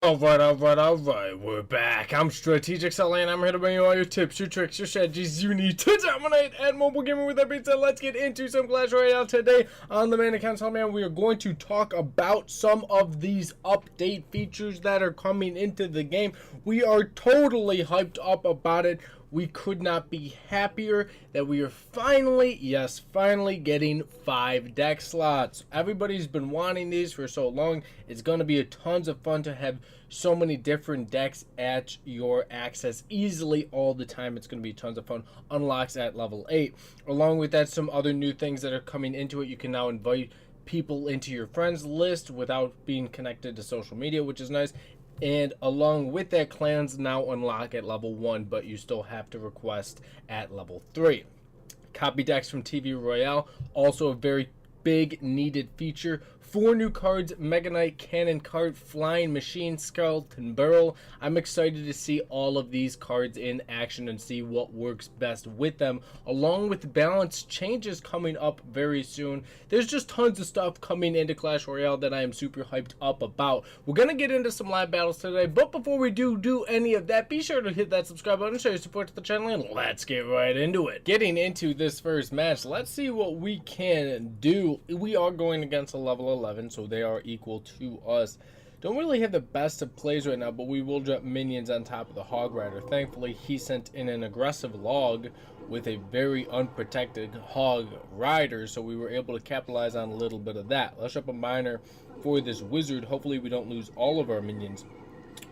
Alright, we're back. I'm Strategic Sally, and I'm here to bring you all your tips, your tricks, your strategies you need to dominate at mobile gaming. With that being said, let's get into some Clash Royale today on the main account. So, man, we are going to talk about some of these update features that are coming into the game. We are totally hyped up about it. We could not be happier that we are finally, yes, finally getting 5 deck slots. Everybody's been wanting these for so long. It's going to be a tons of fun to have so many different decks at your access easily all the time. It's going to be tons of fun. Unlocks at level 8. Along with that, some other new things that are coming into it. You can now invite people into your friends list without being connected to social media, which is nice. And along with that, clans now unlock at level 1, but you still have to request at level 3. Copy decks from TV Royale, also a very big needed feature. 4 new cards: Mega Knight, Cannon Cart, Flying Machine, Skeleton Barrel. I'm excited to see all of these cards in action and see what works best with them, along with balance changes coming up very soon. There's just tons of stuff coming into Clash Royale that I am super hyped up about. We're going to get into some live battles today, but before we do any of that, be sure to hit that subscribe button, show your support to the channel, and let's get right into it. Getting into this first match, let's see what we can do. We are going against a level 11, so they are equal to us. Don't really have the best of plays right now, but we will drop minions on top of the Hog Rider. Thankfully, he sent in an aggressive log with a very unprotected Hog Rider, so we were able to capitalize on a little bit of that. Let's drop a miner for this wizard. Hopefully we don't lose all of our minions.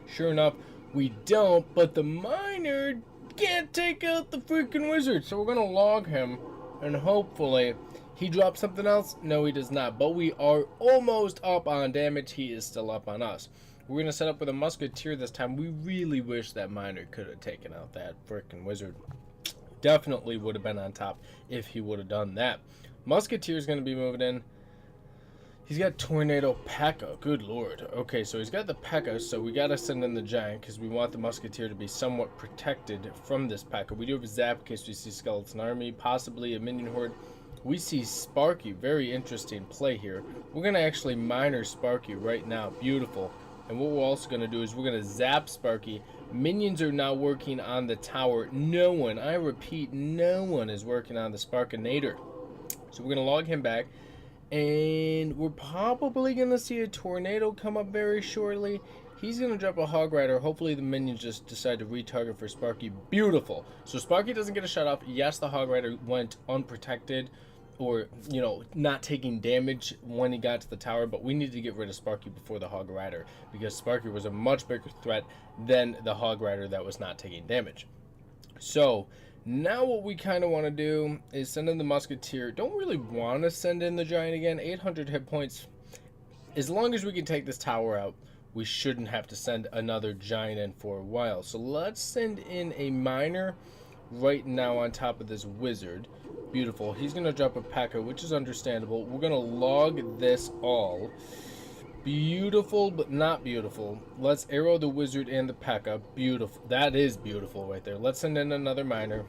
Sure enough, we don't, but the miner can't take out the freaking wizard, so we're going to log him, and hopefully he drops something else. No, he does not. But we are almost up on damage. He is still up on us. We're going to set up with a musketeer this time. We really wish that miner could have taken out that freaking wizard. Definitely would have been on top if he would have done that. Musketeer is going to be moving in. He's got Tornado P.E.K.K.A. Good lord. Okay, so he's got the P.E.K.K.A., so we got to send in the Giant because we want the musketeer to be somewhat protected from this P.E.K.K.A. We do have a Zap in case we see Skeleton Army, possibly a minion horde. We see Sparky. Very interesting play here. We're going to actually miner Sparky right now. Beautiful. And what we're also going to do is we're going to zap Sparky. Minions are now working on the tower. No one, I repeat, no one is working on the Sparkinator. So we're going to log him back. And we're probably going to see a tornado come up very shortly. He's going to drop a Hog Rider. Hopefully the minions just decide to retarget for Sparky. Beautiful. So Sparky doesn't get a shut off. Yes, the Hog Rider went unprotected, or, you know, not taking damage when he got to the tower, but we need to get rid of Sparky before the Hog Rider, because Sparky was a much bigger threat than the Hog Rider that was not taking damage. So now what we kind of want to do is send in the musketeer. Don't really want to send in the Giant again. 800 hit points. As long as we can take this tower out, we shouldn't have to send another Giant in for a while. So let's send in a miner right now on top of this wizard. Beautiful. He's going to drop a P.E.K.K.A., which is understandable. We're going to log this all. Beautiful, but not beautiful. Let's arrow the wizard and the P.E.K.K.A. Beautiful. That is beautiful right there. Let's send in another miner.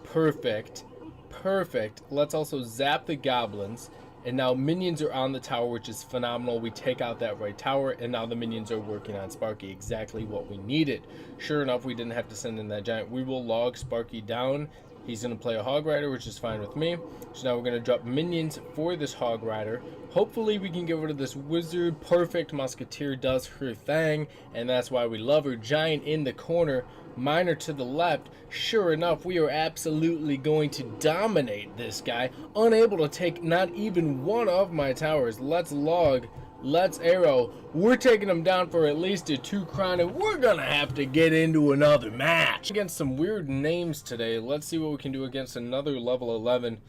Perfect. Perfect. Let's also zap the goblins. And now minions are on the tower, which is phenomenal. We take out that right tower, and now the minions are working on Sparky. Exactly what we needed. Sure enough, we didn't have to send in that Giant. We will log Sparky down. He's going to play a Hog Rider, which is fine with me. So now we're going to drop minions for this Hog Rider. Hopefully we can get rid of this wizard. Perfect. Musketeer does her thing, and that's why we love her. Giant in the corner. Miner to the left. Sure enough, we are absolutely going to dominate this guy. Unable to take not even one of my towers. Let's log. Let's arrow. We're taking them down for at least a 2 crown, and we're going to have to get into another match. Against some weird names today. Let's see what we can do against another level 11.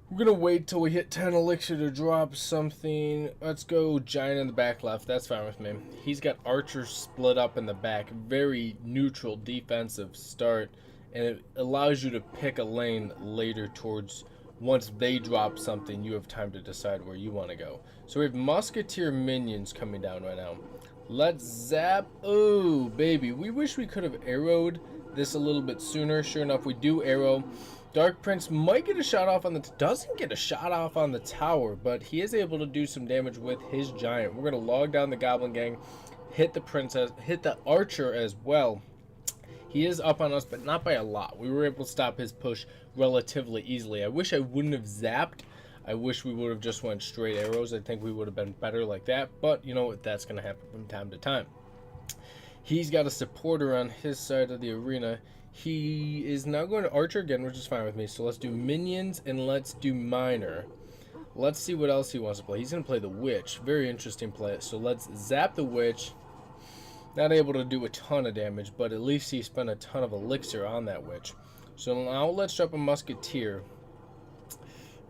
We're going to wait till we hit 10 elixir to drop something. Let's go Giant in the back left. That's fine with me. He's got archers split up in the back. Very neutral defensive start. And it allows you to pick a lane later towards, once they drop something, you have time to decide where you want to go. So we have musketeer minions coming down right now. Let's zap. Oh, baby. We wish we could have arrowed this a little bit sooner. Sure enough, we do arrow. Dark Prince might get a shot off on the doesn't get a shot off on the tower, but he is able to do some damage with his Giant. We're going to log down the Goblin Gang, hit the princess, hit the archer as well. He is up on us, but not by a lot. We were able to stop his push relatively easily. I wish I wouldn't have zapped. I wish we would have just went straight arrows. I think we would have been better like that, but you know what, that's going to happen from time to time. He's got a supporter on his side of the arena. He is now going to archer again, which is fine with me. So let's do minions and let's do miner. Let's see what else he wants to play. He's going to play the witch. Very interesting play. So let's zap the witch. Not able to do a ton of damage, but at least he spent a ton of elixir on that witch. So now let's drop a musketeer.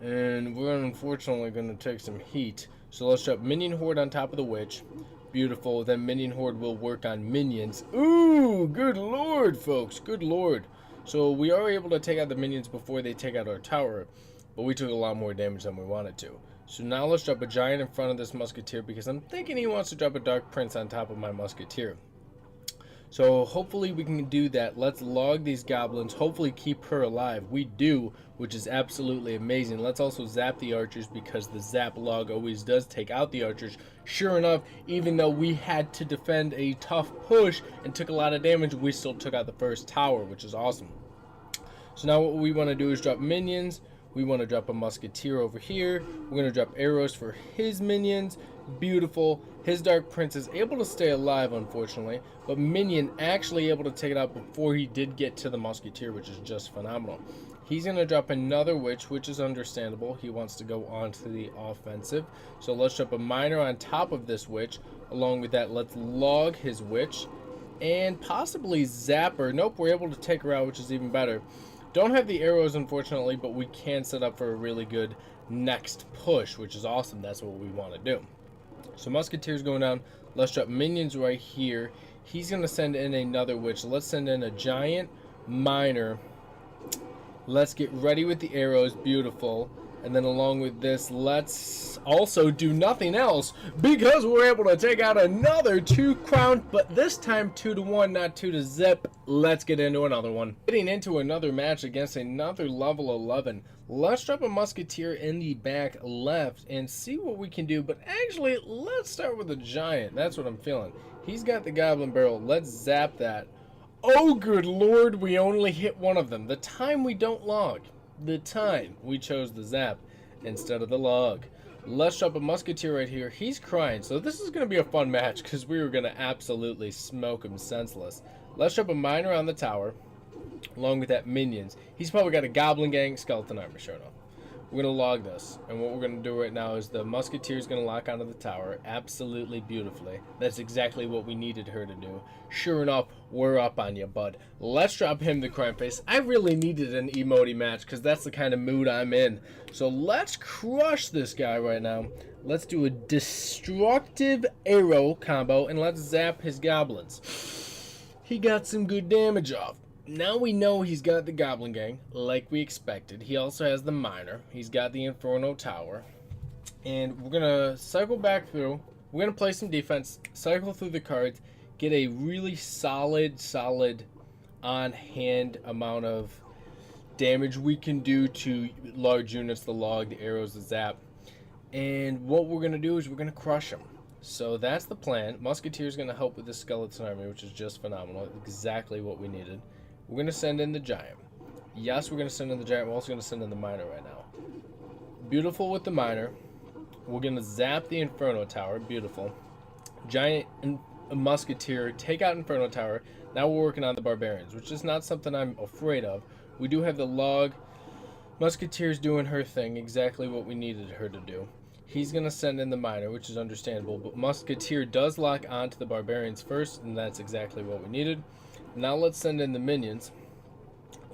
And we're unfortunately going to take some heat. So let's drop minion horde on top of the witch. Beautiful. Then minion horde will work on minions. Ooh, good lord, folks. Good lord. So we are able to take out the minions before they take out our tower. But we took a lot more damage than we wanted to. So now let's drop a giant in front of this musketeer because I'm thinking he wants to drop a dark prince on top of my musketeer. So hopefully we can do that. Let's log these goblins. Hopefully keep her alive. We do, which is absolutely amazing. Let's also zap the archers because the zap log always does take out the archers. Sure enough, even though we had to defend a tough push and took a lot of damage, we still took out the first tower, which is awesome. So now what we want to do is drop minions. We want to drop a musketeer over here. We're going to drop arrows for his minions. Beautiful. His dark prince is able to stay alive, unfortunately, but minion actually able to take it out before he did get to the musketeer, which is just phenomenal. He's going to drop another witch, which is understandable. He wants to go on to the offensive. So let's drop a miner on top of this witch. Along with that, let's log his witch and possibly zap her. Nope, we're able to take her out, which is even better. Don't have the arrows, unfortunately, but we can set up for a really good next push, which is awesome. That's what we want to do. So musketeer's going down. Let's drop minions right here. He's going to send in another witch. Let's send in a giant miner. Let's get ready with the arrows. Beautiful. And then along with this, let's also do nothing else because we're able to take out another 2 crown, but this time 2 to 1, not 2 to zip. Let's get into another one. Getting into another match against another level 11. Let's drop a musketeer in the back left and see what we can do. But actually, let's start with a giant. That's what I'm feeling. He's got the goblin barrel. Let's zap that. Oh, good lord, we only hit one of them. The time we don't log. The time we chose the zap instead of the log. Let's drop a musketeer right here. He's crying, so this is going to be a fun match because we were going to absolutely smoke him senseless. Let's drop a miner on the tower. Along with that, minions. He's probably got a goblin gang, skeleton armor showing up. We're going to log this, and what we're going to do right now is the musketeer is going to lock onto the tower absolutely beautifully. That's exactly what we needed her to do. Sure enough, we're up on you, bud. Let's drop him the crime face. I really needed an emote match because that's the kind of mood I'm in. So let's crush this guy right now. Let's do a destructive arrow combo, and let's zap his goblins. He got some good damage off. Now we know he's got the goblin gang, like we expected. He also has the miner. He's got the inferno tower. And we're going to cycle back through. We're going to play some defense, cycle through the cards, get a really solid on-hand amount of damage we can do to large units, the log, the arrows, the zap. And what we're going to do is we're going to crush them. So that's the plan. Musketeer's going to help with the skeleton army, which is just phenomenal. Exactly what we needed. We're going to send in the giant. Yes, we're going to send in the giant. We're also going to send in the miner right now. Beautiful with the miner. We're going to zap the inferno tower. Beautiful. Giant and musketeer. Take out inferno tower. Now we're working on the barbarians, which is not something I'm afraid of. We do have the log. Musketeer's doing her thing. Exactly what we needed her to do. He's going to send in the miner, which is understandable. But musketeer does lock onto the barbarians first, and that's exactly what we needed. Now let's send in the minions.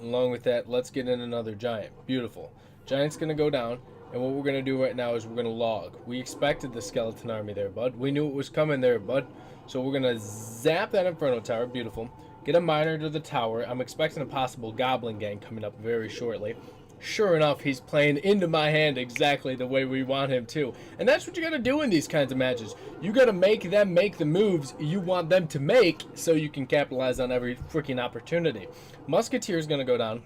Along with that, let's get in another giant. Beautiful. Giant's going to go down, and what we're going to do right now is we're going to log. We expected the skeleton army there, bud. We knew it was coming there, bud. So we're going to zap that inferno tower. Beautiful. Get a miner to the tower. I'm expecting a possible goblin gang coming up very shortly. Sure enough, he's playing into my hand exactly the way we want him to. And that's what you gotta do in these kinds of matches. You gotta make them make the moves you want them to make so you can capitalize on every freaking opportunity. Musketeer's gonna go down.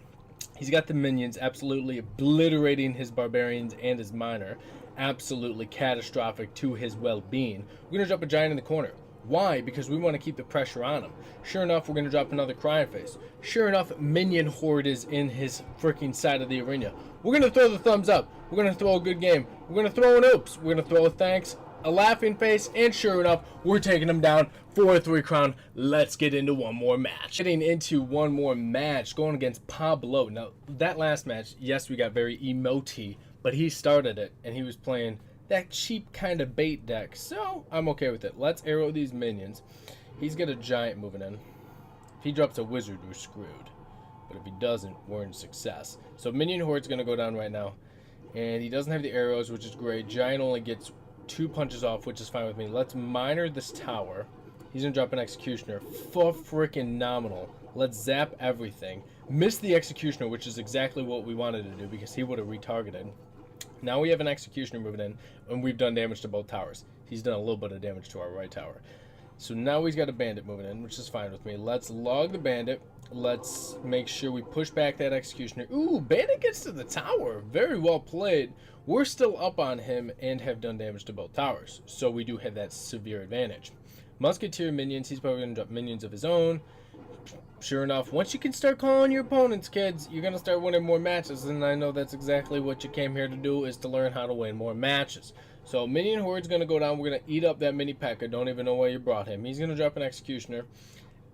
He's got the minions absolutely obliterating his barbarians and his miner. Absolutely catastrophic to his well-being. We're gonna drop a giant in the corner. Why? Because we want to keep the pressure on him. Sure enough, we're going to drop another crying face. Sure enough, minion horde is in his freaking side of the arena. We're going to throw the thumbs up. We're going to throw a good game. We're going to throw an oops. We're going to throw a thanks, a laughing face, and sure enough, we're taking him down for a 3 crown. Let's get into one more match. Getting into one more match, going against Pablo. Now, that last match, yes, we got very emoty, but he started it, and he was playing that cheap kind of bait deck, so I'm okay with it. Let's arrow these minions. He's got a giant moving in. If he drops a wizard, we're screwed. But if he doesn't, we're in success. So minion horde's going to go down right now. And he doesn't have the arrows, which is great. Giant only gets 2 punches off, which is fine with me. Let's miner this tower. He's going to drop an executioner. Freaking nominal. Let's zap everything. Miss the executioner, which is exactly what we wanted to do because he would have retargeted. Now we have an executioner moving in, and we've done damage to both towers. He's done a little bit of damage to our right tower. So now he's got a bandit moving in, which is fine with me. Let's log the bandit. Let's make sure we push back that executioner. Ooh, bandit gets to the tower. Very well played. We're still up on him and have done damage to both towers. So we do have that severe advantage. Musketeer minions, he's probably going to drop minions of his own. Sure enough, once you can start calling your opponents, kids, you're going to start winning more matches, and I know that's exactly what you came here to do, is to learn how to win more matches. So Minion Horde's going to go down. We're going to eat up that mini P.E.K.K.A. Don't even know why you brought him. He's going to drop an Executioner,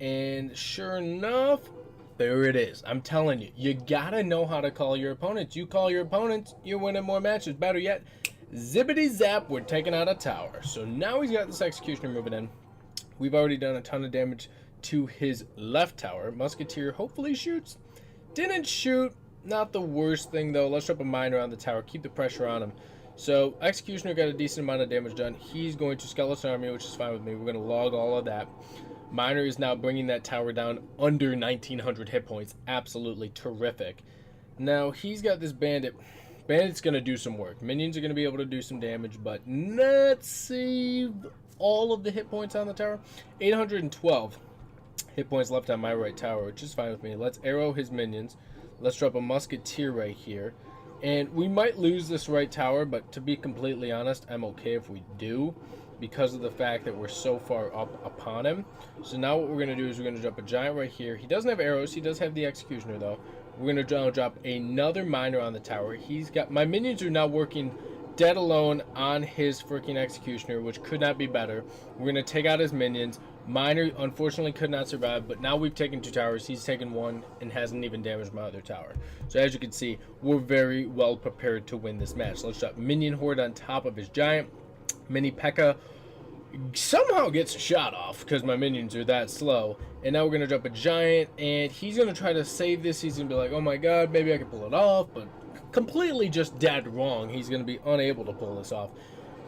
and sure enough, there it is. I'm telling you, you got to know how to call your opponents. You call your opponents, you're winning more matches. Better yet, zippity zap, we're taking out a tower. So now he's got this Executioner moving in. We've already done a ton of damage to his left tower. Musketeer hopefully shoots. Didn't shoot. Not the worst thing though. Let's drop a miner on the tower. Keep the pressure on him. So Executioner got a decent amount of damage done. He's going to Skeleton Army, which is fine with me. We're going to log all of that. Miner is now bringing that tower down under 1900 hit points. Absolutely terrific. Now he's got this bandit. Bandit's going to do some work. Minions are going to be able to do some damage, but let's save all of the hit points on the tower. 812 hit points left on my right tower, which is fine with me. Let's arrow his minions. Let's drop a Musketeer right here. And we might lose this right tower, but to be completely honest, I'm okay if we do, because of the fact that we're so far up upon him. So now what we're going to do is we're going to drop a giant right here. He doesn't have arrows. He does have the Executioner, though. We're going to drop another miner on the tower. He's got... My minions are now working dead alone on his freaking Executioner, which could not be better. We're going to take out his minions. Miner, unfortunately, could not survive, but now we've taken 2 towers. He's taken 1 and hasn't even damaged my other tower. So as you can see, we're very well prepared to win this match. Let's drop Minion Horde on top of his giant. Mini P.E.K.K.A. somehow gets a shot off because my minions are that slow. And now we're going to drop a giant, and he's going to try to save this. He's going to be like, oh my god, maybe I can pull it off, but completely just dead wrong. He's going to be unable to pull this off.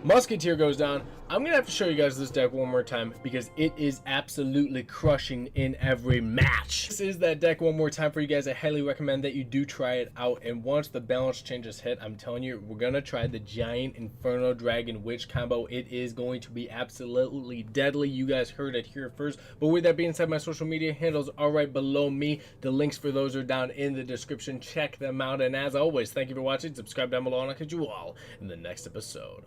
Musketeer goes down. I'm going to have to show you guys this deck one more time because it is absolutely crushing in every match. This is that deck one more time for you guys. I highly recommend that you do try it out. And once the balance changes hit, I'm telling you, we're going to try the Giant Inferno Dragon Witch combo. It is going to be absolutely deadly. You guys heard it here first. But with that being said, my social media handles are right below me. The links for those are down in the description. Check them out. And as always, thank you for watching. Subscribe down below and I'll catch you all in the next episode.